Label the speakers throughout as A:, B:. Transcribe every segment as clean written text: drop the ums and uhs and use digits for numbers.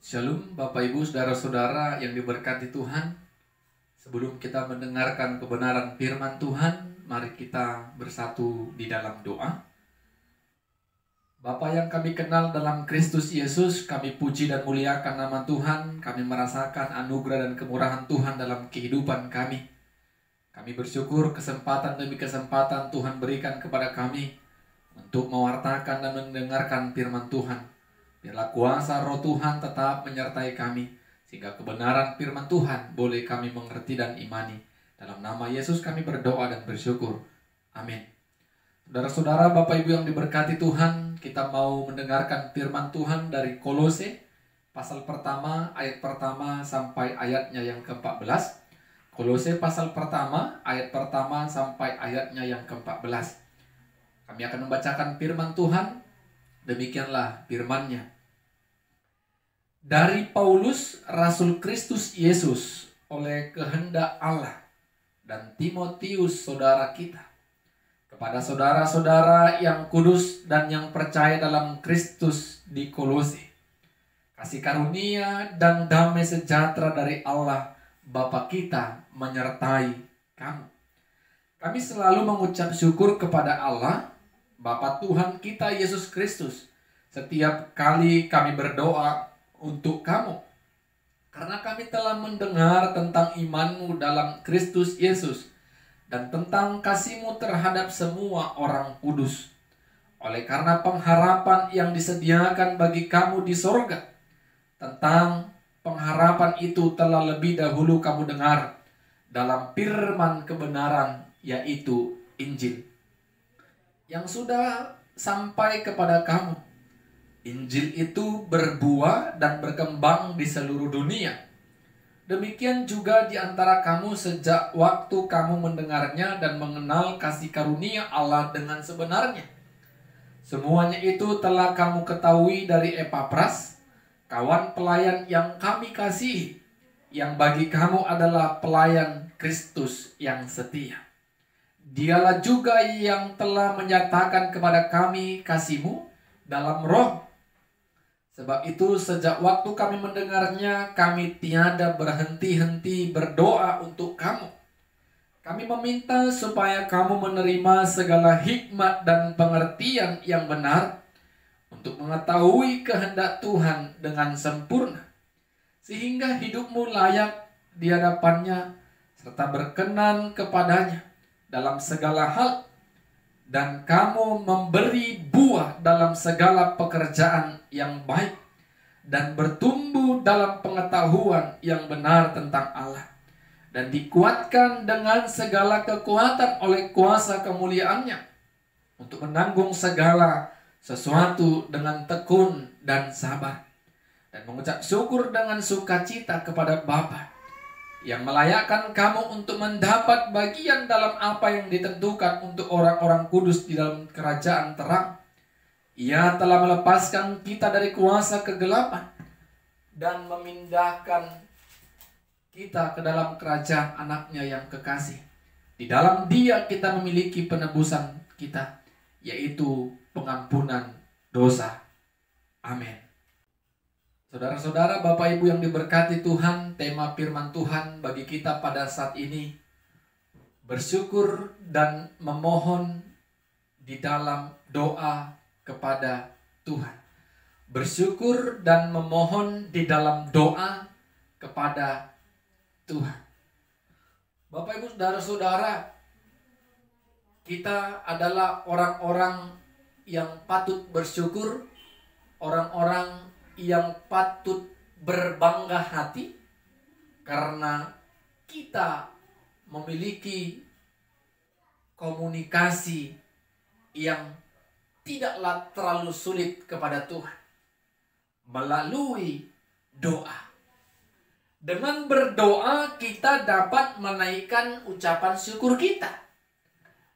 A: Shalom Bapak Ibu Saudara-saudara yang diberkati Tuhan. Sebelum kita mendengarkan kebenaran firman Tuhan, mari kita bersatu di dalam doa. Bapa yang kami kenal dalam Kristus Yesus, kami puji dan muliakan nama Tuhan. Kami merasakan anugerah dan kemurahan Tuhan dalam kehidupan kami. Kami bersyukur kesempatan demi kesempatan Tuhan berikan kepada kami untuk mewartakan dan mendengarkan firman Tuhan. Biarlah kuasa Roh Tuhan tetap menyertai kami, sehingga kebenaran firman Tuhan boleh kami mengerti dan imani. Dalam nama Yesus kami berdoa dan bersyukur. Amin. Saudara-saudara, Bapak Ibu yang diberkati Tuhan, kita mau mendengarkan firman Tuhan dari Kolose, pasal pertama, ayat pertama sampai ayatnya yang ke-14. Kolose pasal pertama, ayat pertama sampai ayatnya yang ke-14. Kami akan membacakan firman Tuhan. Demikianlah firman-Nya. Dari Paulus, Rasul Kristus Yesus, oleh kehendak Allah, dan Timotius, saudara kita, kepada saudara-saudara yang kudus dan yang percaya dalam Kristus di Kolose, kasih karunia dan damai sejahtera dari Allah Bapa kita menyertai kamu. Kami selalu mengucap syukur kepada Allah Bapa Tuhan kita Yesus Kristus setiap kali kami berdoa untuk kamu, karena kami telah mendengar tentang imanmu dalam Kristus Yesus dan tentang kasihmu terhadap semua orang kudus, oleh karena pengharapan yang disediakan bagi kamu di sorga. Tentang pengharapan itu telah lebih dahulu kamu dengar dalam firman kebenaran, yaitu Injil, yang sudah sampai kepada kamu. Injil itu berbuah dan berkembang di seluruh dunia. Demikian juga di antara kamu sejak waktu kamu mendengarnya dan mengenal kasih karunia Allah dengan sebenarnya. Semuanya itu telah kamu ketahui dari Epapras, kawan pelayan yang kami kasihi, yang bagi kamu adalah pelayan Kristus yang setia. Dialah juga yang telah menyatakan kepada kami kasihmu dalam roh. Sebab itu sejak waktu kami mendengarnya, kami tiada berhenti-henti berdoa untuk kamu. Kami meminta supaya kamu menerima segala hikmat dan pengertian yang benar untuk mengetahui kehendak Tuhan dengan sempurna, sehingga hidupmu layak di hadapannya serta berkenan kepadanya dalam segala hal, dan kamu memberi buah dalam segala pekerjaan yang baik dan bertumbuh dalam pengetahuan yang benar tentang Allah, dan dikuatkan dengan segala kekuatan oleh kuasa kemuliaannya untuk menanggung segala sesuatu dengan tekun dan sabar, dan mengucap syukur dengan sukacita kepada Bapa yang melayakkan kamu untuk mendapat bagian dalam apa yang ditentukan untuk orang-orang kudus di dalam kerajaan terang. Ia telah melepaskan kita dari kuasa kegelapan dan memindahkan kita ke dalam kerajaan anaknya yang kekasih. Di dalam Dia kita memiliki penebusan kita, yaitu pengampunan dosa. Amin. Saudara-saudara, Bapak Ibu yang diberkati Tuhan, tema firman Tuhan bagi kita pada saat ini, bersyukur dan memohon di dalam doa kepada Tuhan. Bersyukur dan memohon di dalam doa kepada Tuhan. Bapak Ibu saudara-saudara, kita adalah orang-orang yang patut bersyukur, orang-orang yang patut berbangga hati, karena kita memiliki komunikasi yang tidaklah terlalu sulit kepada Tuhan melalui doa. Dengan berdoa kita dapat menaikkan ucapan syukur kita.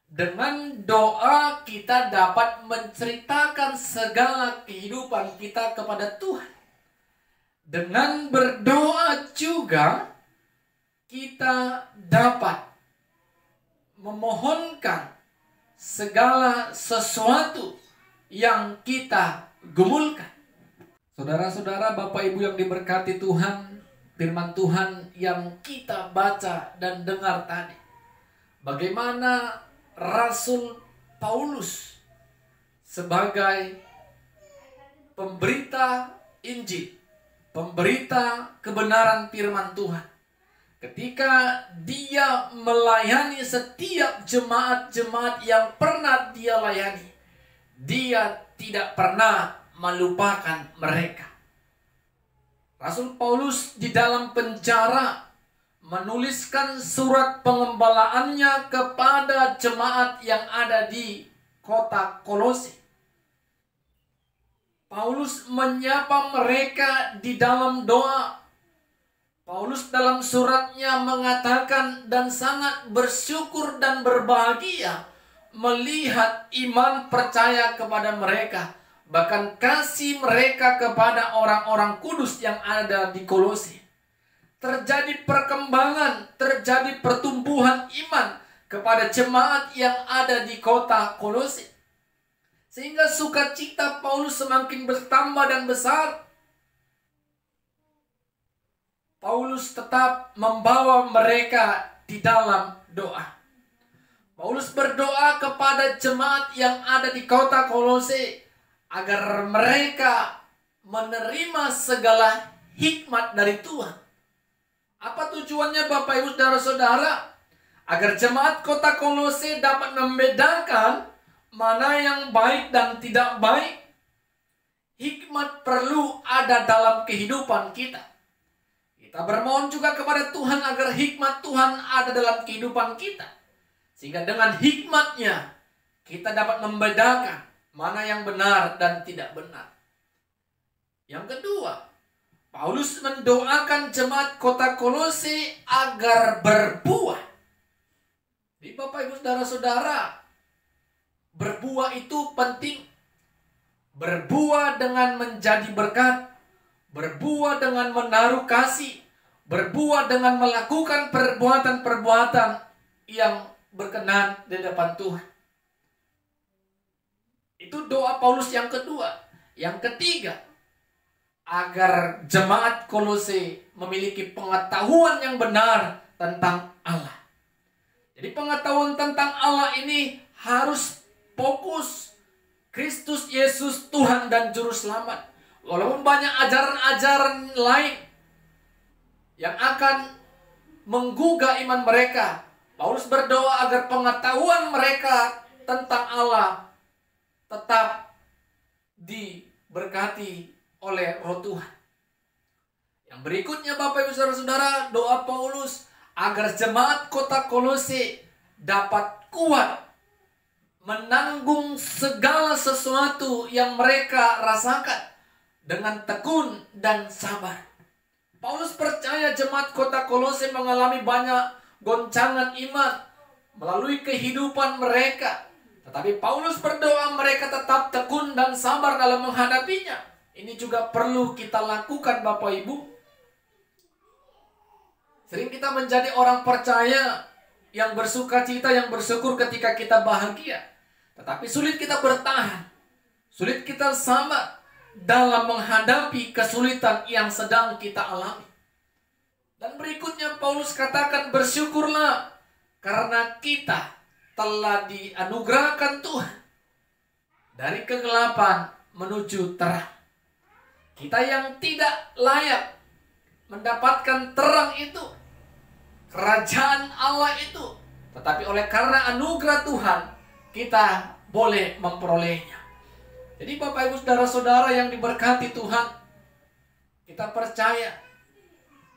A: Dengan doa kita dapat menceritakan segala kehidupan kita kepada Tuhan. Dengan berdoa juga kita dapat memohonkan segala sesuatu yang kita gumulkan. Saudara-saudara, Bapak Ibu yang diberkati Tuhan, firman Tuhan yang kita baca dan dengar tadi, bagaimana Rasul Paulus sebagai pemberita Injil, pemberita kebenaran firman Tuhan, ketika dia melayani setiap jemaat-jemaat yang pernah dia layani, dia tidak pernah melupakan mereka. Rasul Paulus di dalam penjara menuliskan surat pengembalaannya kepada jemaat yang ada di kota Kolose. Paulus menyapa mereka di dalam doa. Paulus dalam suratnya mengatakan dan sangat bersyukur dan berbahagia melihat iman percaya kepada mereka, bahkan kasih mereka kepada orang-orang kudus yang ada di Kolose. Terjadi perkembangan, terjadi pertumbuhan iman kepada jemaat yang ada di kota Kolose, sehingga sukacita Paulus semakin bertambah dan besar. Paulus tetap membawa mereka di dalam doa. Paulus berdoa kepada jemaat yang ada di kota Kolose agar mereka menerima segala hikmat dari Tuhan. Apa tujuannya Bapak Ibu Saudara-saudara? Agar jemaat kota Kolose dapat membedakan mana yang baik dan tidak baik. Hikmat perlu ada dalam kehidupan kita. Kita bermohon juga kepada Tuhan agar hikmat Tuhan ada dalam kehidupan kita, sehingga dengan hikmatnya kita dapat membedakan mana yang benar dan tidak benar. Yang kedua, Paulus mendoakan jemaat kota Kolose agar berbuah. Di Bapak Ibu Saudara-saudara, berbuah itu penting. Berbuah dengan menjadi berkat, berbuah dengan menaruh kasih, berbuah dengan melakukan perbuatan-perbuatan yang berkenan di depan Tuhan. Itu doa Paulus yang kedua. Yang ketiga, agar jemaat Kolose memiliki pengetahuan yang benar tentang Allah. Jadi pengetahuan tentang Allah ini harus fokus. Kristus Yesus Tuhan dan Juru Selamat. Walaupun banyak ajaran-ajaran lain yang akan menggugah iman mereka, Paulus berdoa agar pengetahuan mereka tentang Allah tetap diberkati oleh Roh Tuhan. Yang berikutnya Bapak Ibu Saudara-saudara, doa Paulus agar jemaat kota Kolose dapat kuat menanggung segala sesuatu yang mereka rasakan dengan tekun dan sabar. Paulus percaya jemaat kota Kolose mengalami banyak goncangan iman melalui kehidupan mereka. Tetapi Paulus berdoa mereka tetap tekun dan sabar dalam menghadapinya. Ini juga perlu kita lakukan Bapak Ibu. Sering kita menjadi orang percaya yang bersukacita, yang bersyukur ketika kita bahagia. Tetapi sulit kita bertahan, sulit kita sabar dalam menghadapi kesulitan yang sedang kita alami. Dan berikutnya Paulus katakan, bersyukurlah karena kita telah dianugerahkan Tuhan dari kegelapan menuju terang. Kita yang tidak layak mendapatkan terang itu, kerajaan Allah itu, tetapi oleh karena anugerah Tuhan kita boleh memperolehnya. Jadi Bapak Ibu Saudara-saudara yang diberkati Tuhan, kita percaya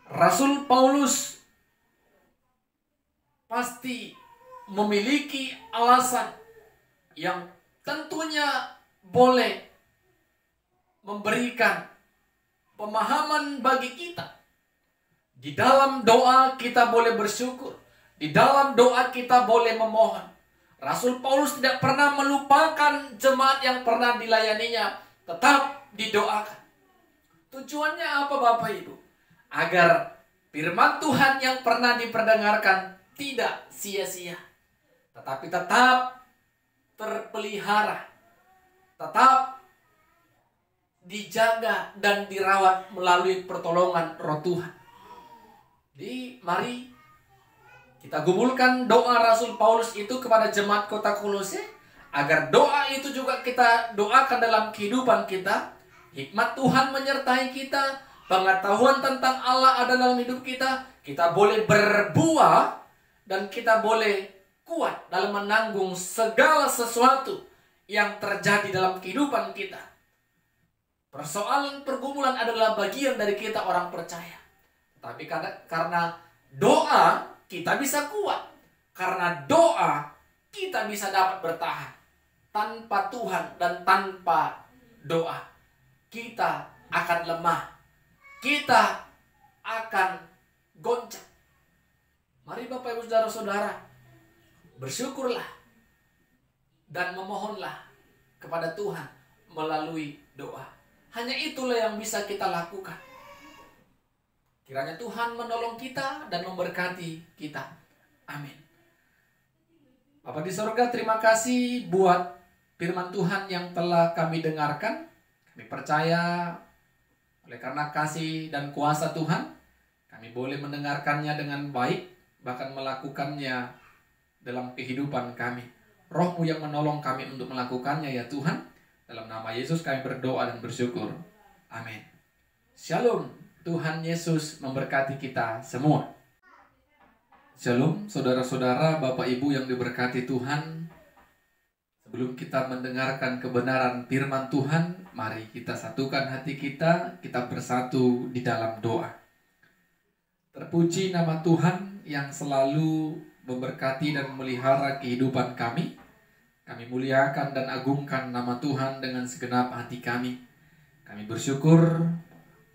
A: Rasul Paulus pasti memiliki alasan yang tentunya boleh memberikan pemahaman bagi kita. Di dalam doa kita boleh bersyukur, di dalam doa kita boleh memohon. Rasul Paulus tidak pernah melupakan jemaat yang pernah dilayaninya, tetap didoakan. Tujuannya apa Bapak Ibu? Agar firman Tuhan yang pernah diperdengarkan tidak sia-sia, tetapi tetap terpelihara, tetap dijaga dan dirawat melalui pertolongan Roh Tuhan. Jadi mari kita gumulkan doa Rasul Paulus itu kepada jemaat kota Kolose, agar doa itu juga kita doakan dalam kehidupan kita. Hikmat Tuhan menyertai kita, pengetahuan tentang Allah ada dalam hidup kita. Kita boleh berbuah dan kita boleh kuat dalam menanggung segala sesuatu yang terjadi dalam kehidupan kita. Persoalan pergumulan adalah bagian dari kita orang percaya. Tapi karena doa kita bisa kuat. Karena doa kita bisa dapat bertahan. Tanpa Tuhan dan tanpa doa kita akan lemah. Kita akan goncang. Mari Bapak Ibu Saudara-saudara, bersyukurlah dan memohonlah kepada Tuhan melalui doa. Hanya itulah yang bisa kita lakukan. Kiranya Tuhan menolong kita dan memberkati kita. Amin. Bapa di sorga, terima kasih buat firman Tuhan yang telah kami dengarkan. Kami percaya oleh karena kasih dan kuasa Tuhan, kami boleh mendengarkannya dengan baik, bahkan melakukannya dalam kehidupan kami. Roh-Mu yang menolong kami untuk melakukannya ya Tuhan. Dalam nama Yesus kami berdoa dan bersyukur. Amin. Shalom. Tuhan Yesus memberkati kita semua. Shalom, saudara-saudara, Bapak Ibu yang diberkati Tuhan. Sebelum kita mendengarkan kebenaran firman Tuhan, mari kita satukan hati kita bersatu di dalam doa. Terpuji nama Tuhan yang selalu memberkati dan memelihara kehidupan kami. Kami muliakan dan agungkan nama Tuhan dengan segenap hati kami. Kami bersyukur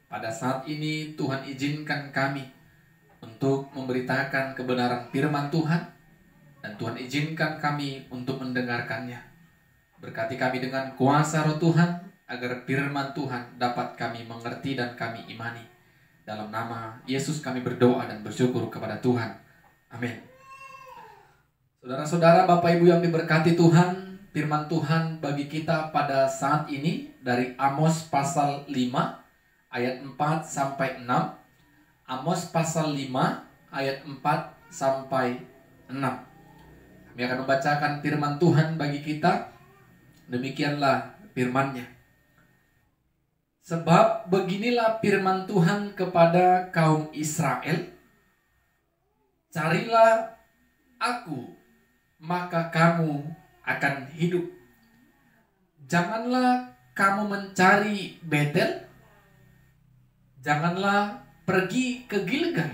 A: pada saat ini Tuhan izinkan kami untuk memberitakan kebenaran firman Tuhan, dan Tuhan izinkan kami untuk mendengarkannya. Berkati kami dengan kuasa Roh Tuhan, agar firman Tuhan dapat kami mengerti dan kami imani. Dalam nama Yesus kami berdoa dan bersyukur kepada Tuhan. Amin. Saudara-saudara, Bapak Ibu yang diberkati Tuhan, firman Tuhan bagi kita pada saat ini dari Amos pasal 5 ayat 4 sampai 6. Amos pasal 5 ayat 4 sampai 6. Kami akan membacakan firman Tuhan bagi kita. Demikianlah firman-Nya. Sebab beginilah firman Tuhan kepada kaum Israel. Carilah aku, maka kamu akan hidup. Janganlah kamu mencari Betel. Janganlah pergi ke Gilgal,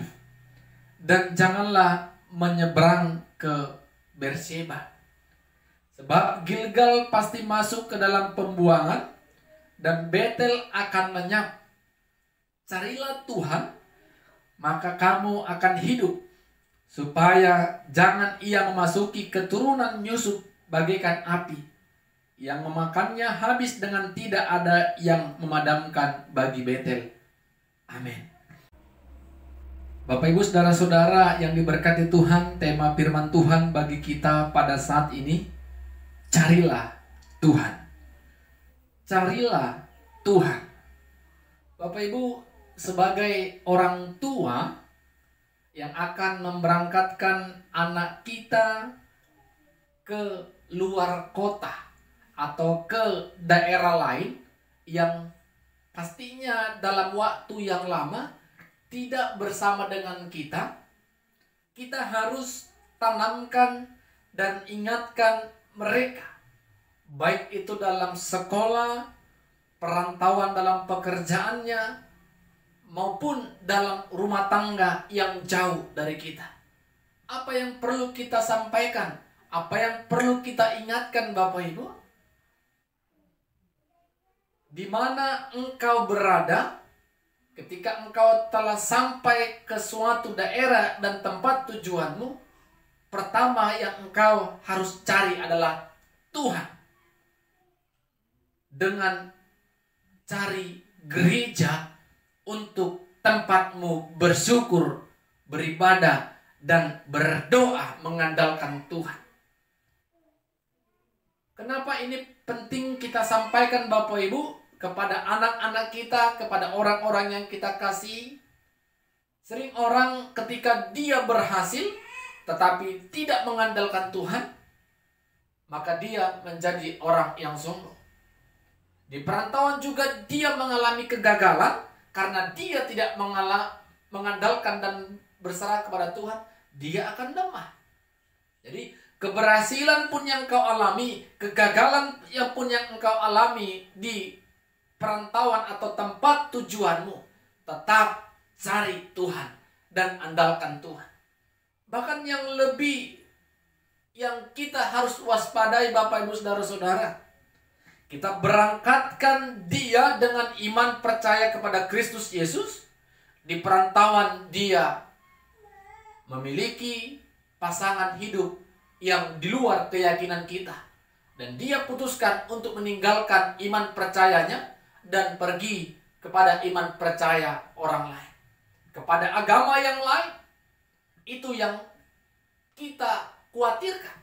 A: dan janganlah menyeberang ke Berseba. Sebab Gilgal pasti masuk ke dalam pembuangan, dan Betel akan lenyap. Carilah Tuhan, maka kamu akan hidup, supaya jangan ia memasuki keturunan Yusuf bagaikan api, yang memakannya habis dengan tidak ada yang memadamkan bagi Betel. Amin. Bapak Ibu saudara-saudara yang diberkati Tuhan, tema firman Tuhan bagi kita pada saat ini, carilah Tuhan. Carilah Tuhan. Bapak Ibu, sebagai orang tua yang akan memberangkatkan anak kita ke luar kota atau ke daerah lain yang pastinya dalam waktu yang lama tidak bersama dengan kita, kita harus tanamkan dan ingatkan mereka, baik itu dalam sekolah, perantauan dalam pekerjaannya, maupun dalam rumah tangga yang jauh dari kita. Apa yang perlu kita sampaikan? Apa yang perlu kita ingatkan Bapak Ibu? Di mana engkau berada ketika engkau telah sampai ke suatu daerah dan tempat tujuanmu, pertama yang engkau harus cari adalah Tuhan. Dengan cari gereja untuk tempatmu bersyukur, beribadah, dan berdoa mengandalkan Tuhan. Kenapa ini penting kita sampaikan Bapak Ibu? kepada anak-anak kita, kepada orang-orang yang kita kasih. Sering orang ketika dia berhasil tetapi tidak mengandalkan Tuhan, maka dia menjadi orang yang sombong. Di perantauan juga dia mengalami kegagalan karena dia tidak mengandalkan dan berserah kepada Tuhan, dia akan lemah. Jadi keberhasilan pun yang kau alami, kegagalan yang pun yang engkau alami di perantauan atau tempat tujuanmu, tetap cari Tuhan dan andalkan Tuhan. Bahkan yang lebih yang kita harus waspadai Bapak Ibu Saudara-saudara, kita berangkatkan dia dengan iman percaya kepada Kristus Yesus. Di perantauan dia memiliki pasangan hidup yang di luar keyakinan kita, dan dia putuskan untuk meninggalkan iman percayanya dan pergi kepada iman percaya orang lain, kepada agama yang lain. Itu yang kita khawatirkan.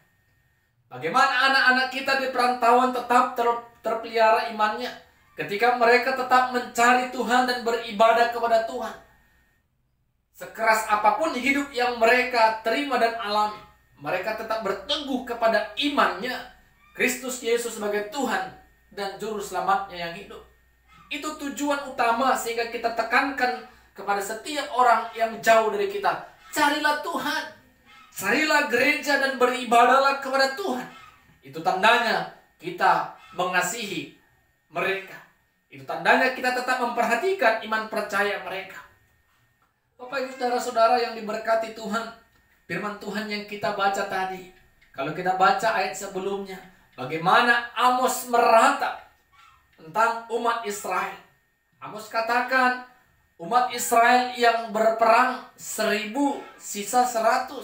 A: Bagaimana anak-anak kita di perantauan tetap terpelihara imannya ketika mereka tetap mencari Tuhan dan beribadah kepada Tuhan. Sekeras apapun hidup yang mereka terima dan alami, mereka tetap berteguh kepada imannya Kristus Yesus sebagai Tuhan dan Juru Selamatnya yang hidup. Itu tujuan utama sehingga kita tekankan kepada setiap orang yang jauh dari kita. Carilah Tuhan, carilah gereja dan beribadahlah kepada Tuhan. Itu tandanya kita mengasihi mereka. Itu tandanya kita tetap memperhatikan iman percaya mereka. Bapak Ibu Saudara-saudara yang diberkati Tuhan, firman Tuhan yang kita baca tadi, kalau kita baca ayat sebelumnya, bagaimana Amos meratap tentang umat Israel. Amos katakan, umat Israel yang berperang 1000 sisa 100,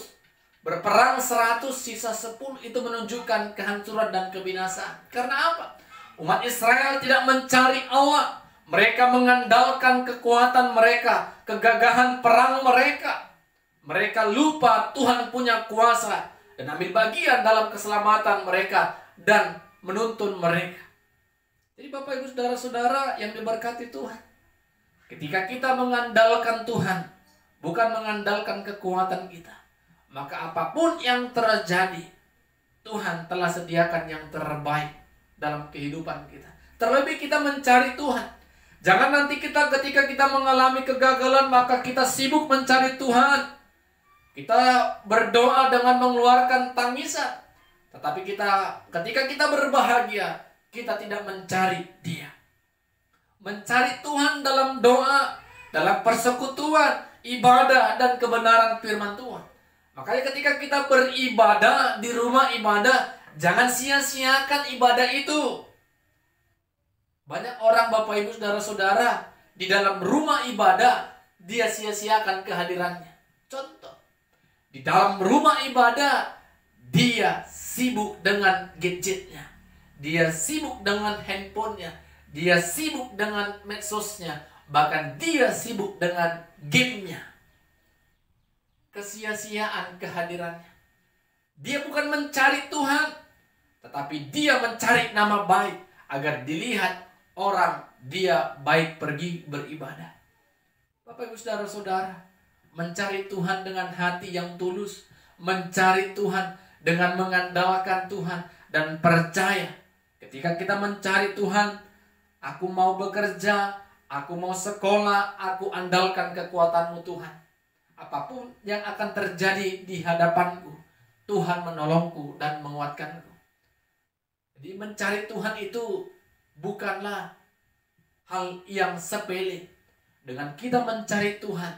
A: berperang 100 sisa 10, itu menunjukkan kehancuran dan kebinasaan. Karena apa? Umat Israel tidak mencari Allah. Mereka mengandalkan kekuatan mereka, kegagahan perang mereka. Mereka lupa Tuhan punya kuasa dan ambil bagian dalam keselamatan mereka dan menuntun mereka. Jadi Bapak Ibu Saudara-saudara yang diberkati Tuhan, ketika kita mengandalkan Tuhan, bukan mengandalkan kekuatan kita, maka apapun yang terjadi, Tuhan telah sediakan yang terbaik dalam kehidupan kita. Terlebih kita mencari Tuhan. Jangan nanti ketika kita mengalami kegagalan, maka kita sibuk mencari Tuhan. Kita berdoa dengan mengeluarkan tangisan. Tetapi ketika kita berbahagia, kita tidak mencari Dia. Mencari Tuhan dalam doa, dalam persekutuan, ibadah, dan kebenaran firman Tuhan. Makanya ketika kita beribadah di rumah ibadah, jangan sia-siakan ibadah itu. Banyak orang Bapak Ibu Saudara-saudara di dalam rumah ibadah, dia sia-siakan kehadirannya. Contoh, di dalam rumah ibadah, dia sibuk dengan gadgetnya, dia sibuk dengan handphonenya, dia sibuk dengan medsosnya, bahkan dia sibuk dengan gamenya. Kesia-siaan kehadirannya. Dia bukan mencari Tuhan, tetapi dia mencari nama baik agar dilihat orang dia baik pergi beribadah. Bapak Ibu Saudara-saudara, mencari Tuhan dengan hati yang tulus, mencari Tuhan dengan mengandalkan Tuhan dan percaya. Ketika kita mencari Tuhan, aku mau bekerja, aku mau sekolah, aku andalkan kekuatan-Mu Tuhan. Apapun yang akan terjadi di hadapanku, Tuhan menolongku dan menguatkanku. Jadi mencari Tuhan itu bukanlah hal yang sepele. Dengan kita mencari Tuhan,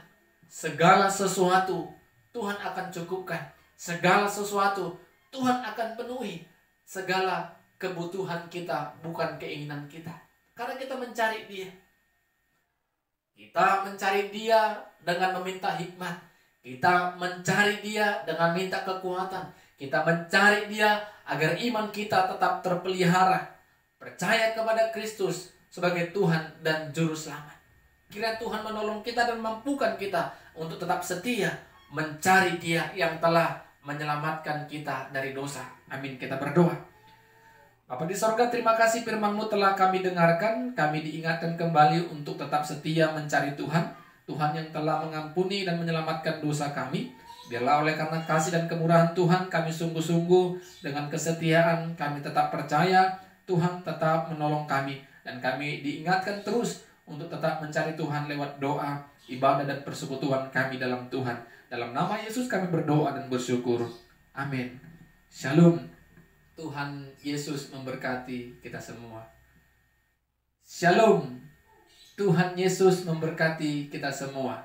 A: segala sesuatu Tuhan akan cukupkan. Segala sesuatu Tuhan akan penuhi. Segala kebutuhan kita, bukan keinginan kita. Karena kita mencari Dia. Kita mencari Dia dengan meminta hikmat. Kita mencari Dia dengan minta kekuatan. Kita mencari Dia agar iman kita tetap terpelihara. Percaya kepada Kristus sebagai Tuhan dan Juru Selamat. Kiranya Tuhan menolong kita dan mampukan kita untuk tetap setia mencari Dia yang telah menyelamatkan kita dari dosa. Amin. Kita berdoa. Bapa di sorga, terima kasih firman-Mu telah kami dengarkan. Kami diingatkan kembali untuk tetap setia mencari Tuhan. Tuhan yang telah mengampuni dan menyelamatkan dosa kami. Biarlah oleh karena kasih dan kemurahan Tuhan, kami sungguh-sungguh dengan kesetiaan kami tetap percaya Tuhan tetap menolong kami. Dan kami diingatkan terus untuk tetap mencari Tuhan lewat doa, ibadah dan persekutuan kami dalam Tuhan. Dalam nama Yesus kami berdoa dan bersyukur. Amin. Shalom. Tuhan Yesus memberkati kita semua. Shalom. Tuhan Yesus memberkati kita semua.